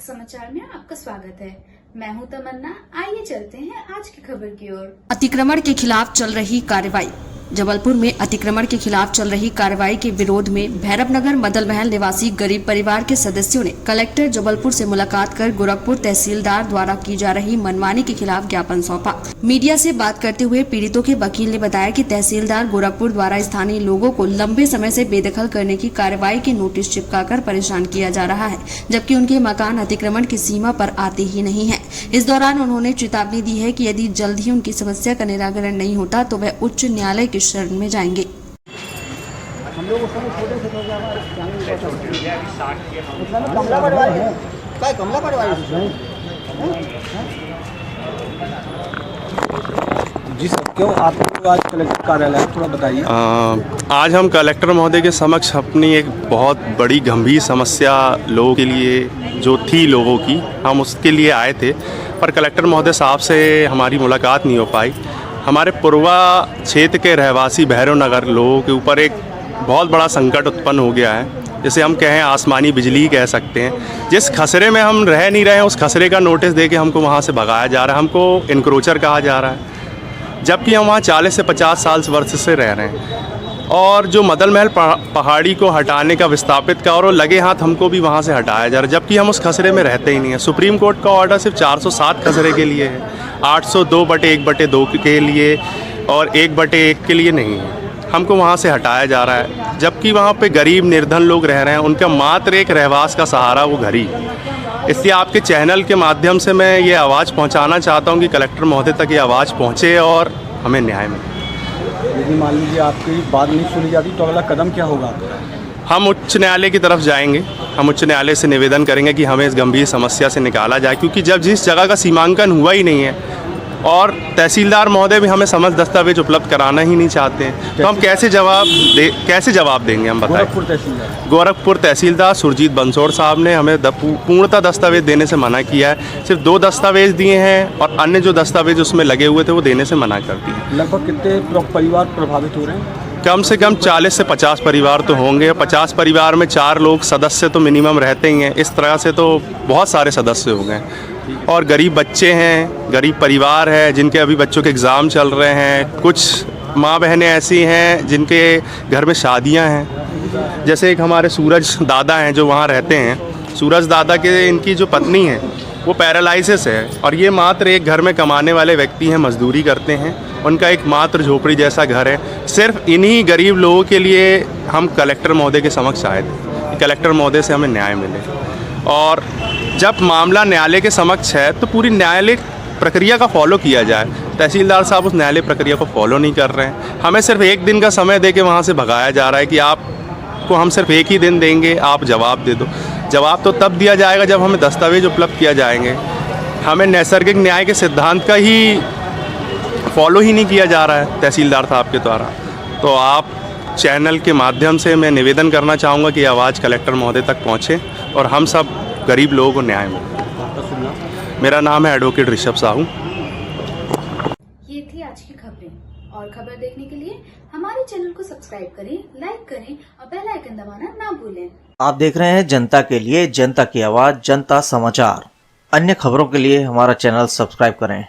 समाचार में आपका स्वागत है। मैं हूं तमन्ना। आइए चलते हैं आज की खबर की ओर। अतिक्रमण के खिलाफ चल रही कार्रवाई। जबलपुर में अतिक्रमण के खिलाफ चल रही कार्रवाई के विरोध में भैरवनगर मदल महल निवासी गरीब परिवार के सदस्यों ने कलेक्टर जबलपुर से मुलाकात कर गोरखपुर तहसीलदार द्वारा की जा रही मनमानी के खिलाफ ज्ञापन सौंपा। मीडिया से बात करते हुए पीड़ितों के वकील ने बताया कि तहसीलदार गोरखपुर द्वारा स्थानीय लोगों को लंबे समय से बेदखल करने की कार्रवाई के नोटिस चिपकाकर परेशान किया जा रहा है, जबकि उनके मकान अतिक्रमण की सीमा पर आते ही नहीं है। इस दौरान उन्होंने चेतावनी दी है कि यदि जल्द ही उनकी समस्या का निराकरण नहीं होता तो वह उच्च न्यायालय की शरण में जाएंगे। हम लोग जी सर, क्यों आपको आज कलेक्टर कार्यालय थोड़ा बताइए। आज हम कलेक्टर महोदय के समक्ष अपनी एक बहुत बड़ी गंभीर समस्या लोगों के लिए जो थी लोगों की, हम उसके लिए आए थे, पर कलेक्टर महोदय साहब से हमारी मुलाकात नहीं हो पाई। हमारे पूर्वा क्षेत्र के रहवासी भैरवनगर लोगों के ऊपर एक बहुत बड़ा संकट उत्पन्न हो गया है, जिसे हम कहें आसमानी बिजली कह सकते हैं। जिस खसरे में हम रह नहीं रहे हैं, उस खसरे का नोटिस दे के हमको वहाँ से भगाया जा रहा है, हमको इनक्रोचर कहा जा रहा है, जबकि हम वहाँ 40 से 50 साल वर्ष से रह रहे हैं। और जो मदल महल पहाड़ी को हटाने का विस्थापित का और लगे हाथ हमको भी वहाँ से हटाया जा रहा है, जबकि हम उस खसरे में रहते ही नहीं है। सुप्रीम कोर्ट का ऑर्डर सिर्फ 407 खसरे के लिए है, 802/1/2 के लिए और 1/1 के लिए नहीं है। हमको वहाँ से हटाया जा रहा है, जबकि वहाँ पे गरीब निर्धन लोग रह रहे हैं, उनका मात्र एक रहवास का सहारा वो घर ही। इसलिए आपके चैनल के माध्यम से मैं ये आवाज़ पहुँचाना चाहता हूँ कि कलेक्टर महोदय तक ये आवाज़ पहुँचे और हमें न्याय मिले। यदि मान लीजिए आपकी बात नहीं सुनी जाती तो अगला कदम क्या होगा? हम उच्च न्यायालय की तरफ जाएंगे। हम उच्च न्यायालय से निवेदन करेंगे कि हमें इस गंभीर समस्या से निकाला जाए, क्योंकि जब जिस जगह का सीमांकन हुआ ही नहीं है और तहसीलदार महोदय भी हमें समझ दस्तावेज उपलब्ध कराना ही नहीं चाहते हैं, तो हम कैसे जवाब देंगे? हम बताएं। गोरखपुर तहसीलदार सुरजीत बंसोड़ साहब ने हमें पूर्णतः दस्तावेज देने से मना किया है। सिर्फ 2 दस्तावेज दिए हैं और अन्य जो दस्तावेज उसमें लगे हुए थे वो देने से मना कर दिए। लगभग कितने परिवार प्रभावित हो रहे हैं? कम से कम 40 से 50 परिवार तो होंगे। 50 परिवार में 4 लोग सदस्य तो मिनिमम रहते ही हैं। इस तरह से तो बहुत सारे सदस्य हो गए और गरीब बच्चे हैं, गरीब परिवार है जिनके अभी बच्चों के एग्ज़ाम चल रहे हैं। कुछ माँ बहनें ऐसी हैं जिनके घर में शादियां हैं। जैसे एक हमारे सूरज दादा हैं जो वहाँ रहते हैं। सूरज दादा के इनकी जो पत्नी है वो पैरालिसिस है और ये मात्र एक घर में कमाने वाले व्यक्ति हैं, मजदूरी करते हैं। उनका एक मात्र झोपड़ी जैसा घर है। सिर्फ इन्हीं गरीब लोगों के लिए हम कलेक्टर महोदय के समक्ष आए थे। कलेक्टर महोदय से हमें न्याय मिले, और जब मामला न्यायालय के समक्ष है तो पूरी न्यायालयिक प्रक्रिया का फॉलो किया जाए। तहसीलदार साहब उस न्यायालय प्रक्रिया को फॉलो नहीं कर रहे हैं। हमें सिर्फ 1 दिन का समय दे के वहाँ से भगाया जा रहा है कि आपको हम सिर्फ 1 ही दिन देंगे, आप जवाब दे दो। जवाब तो तब दिया जाएगा जब हमें दस्तावेज उपलब्ध किया जाएंगे। हमें नैसर्गिक न्याय के सिद्धांत का ही फॉलो ही नहीं किया जा रहा है तहसीलदार साहब के द्वारा। तो आप चैनल के माध्यम से मैं निवेदन करना चाहूँगा कि आवाज़ कलेक्टर महोदय तक पहुँचे और हम सब गरीब लोगों को न्याय मिले। मेरा नाम है एडवोकेट ऋषभ साहू। ये थी आज की खबरें, और खबर देखने के लिए हमारे चैनल को सब्सक्राइब करें, लाइक करें और बेल आइकन दबाना ना भूलें। आप देख रहे हैं जनता के लिए, जनता की आवाज, जनता समाचार। अन्य खबरों के लिए हमारा चैनल सब्सक्राइब करें।